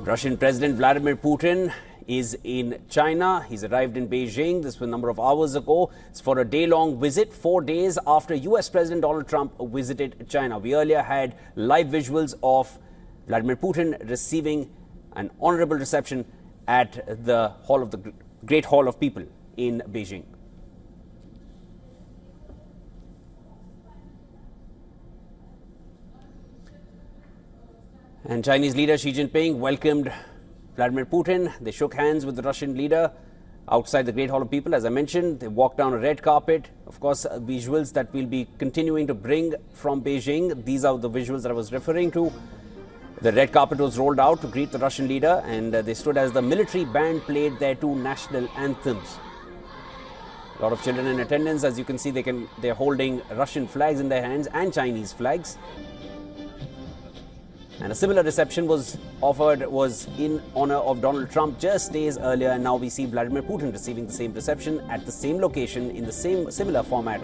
Russian President Vladimir Putin is in China. He's arrived in Beijing. This was a number of hours ago. It's for a day-long visit, 4 days after US President Donald Trump visited China. We earlier had live visuals of Vladimir Putin receiving an honorable reception at the Great Hall of People in Beijing. And Chinese leader Xi Jinping welcomed Vladimir Putin. They shook hands with the Russian leader outside the Great Hall of People. As I mentioned, they walked down a red carpet. Of course, visuals that we'll be continuing to bring from Beijing. These are the visuals that I was referring to. The red carpet was rolled out to greet the Russian leader, and they stood as the military band played their two national anthems. A lot of children in attendance. As you can see, they're holding Russian flags in their hands and Chinese flags. And a similar reception was in honor of Donald Trump just days earlier, and now we see Vladimir Putin receiving the same reception at the same location in the similar format.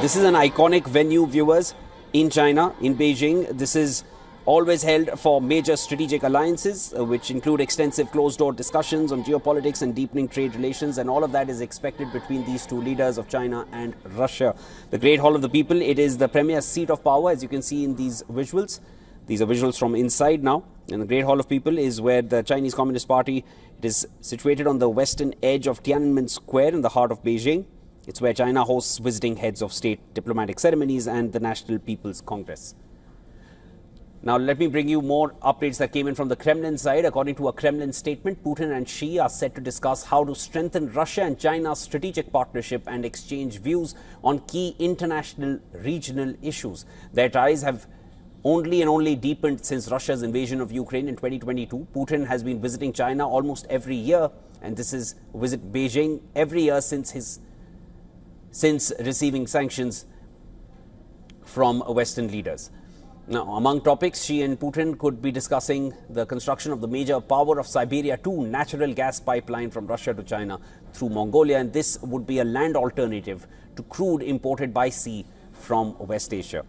This is an iconic venue, viewers, in China, in Beijing. This is always held for major strategic alliances, which include extensive closed-door discussions on geopolitics and deepening trade relations, and all of that is expected between these two leaders of China and Russia. The Great Hall of the People, it is the premier seat of power, as you can see in these visuals. These are visuals from inside now. And the Great Hall of People is where the Chinese Communist Party, it is situated on the western edge of Tiananmen Square in the heart of Beijing. It's where China hosts visiting heads of state, diplomatic ceremonies, and the National People's Congress. Now, let me bring you more updates that came in from the Kremlin side. According to a Kremlin statement, Putin and Xi are set to discuss how to strengthen Russia and China's strategic partnership and exchange views on key international regional issues. Their ties have only deepened since Russia's invasion of Ukraine in 2022. Putin has been visiting China almost every year, and this is visit Beijing every year since receiving sanctions from Western leaders. Now, among topics, Xi and Putin could be discussing the construction of the major Power of Siberia 2 natural gas pipeline from Russia to China through Mongolia, and this would be a land alternative to crude imported by sea from West Asia.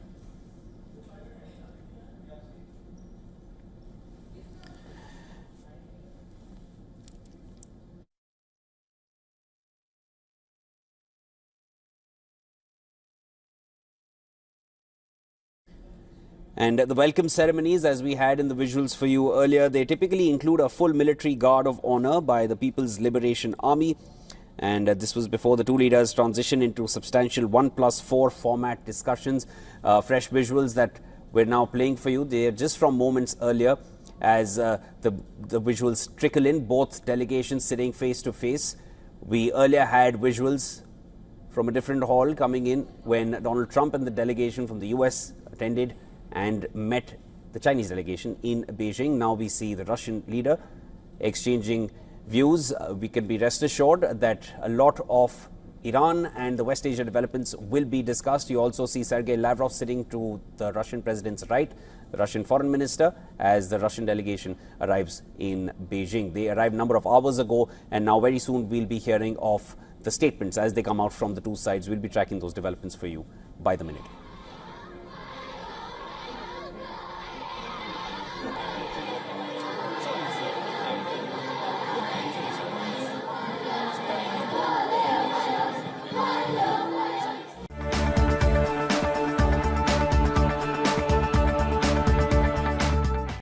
And the welcome ceremonies, as we had in the visuals for you earlier, they typically include a full military guard of honor by the People's Liberation Army. And this was before the two leaders transition into substantial 1+4 format discussions. Fresh visuals that we're now playing for you. They are just from moments earlier as the visuals trickle in, both delegations sitting face to face. We earlier had visuals from a different hall coming in when Donald Trump and the delegation from the US attended and met the Chinese delegation in Beijing. Now we see the Russian leader exchanging views. We can be rest assured that a lot of Iran and the West Asia developments will be discussed. You also see Sergei Lavrov sitting to the Russian president's right, the Russian foreign minister, as the Russian delegation arrives in Beijing. They arrived a number of hours ago, and now very soon we'll be hearing of the statements as they come out from the two sides. We'll be tracking those developments for you by the minute.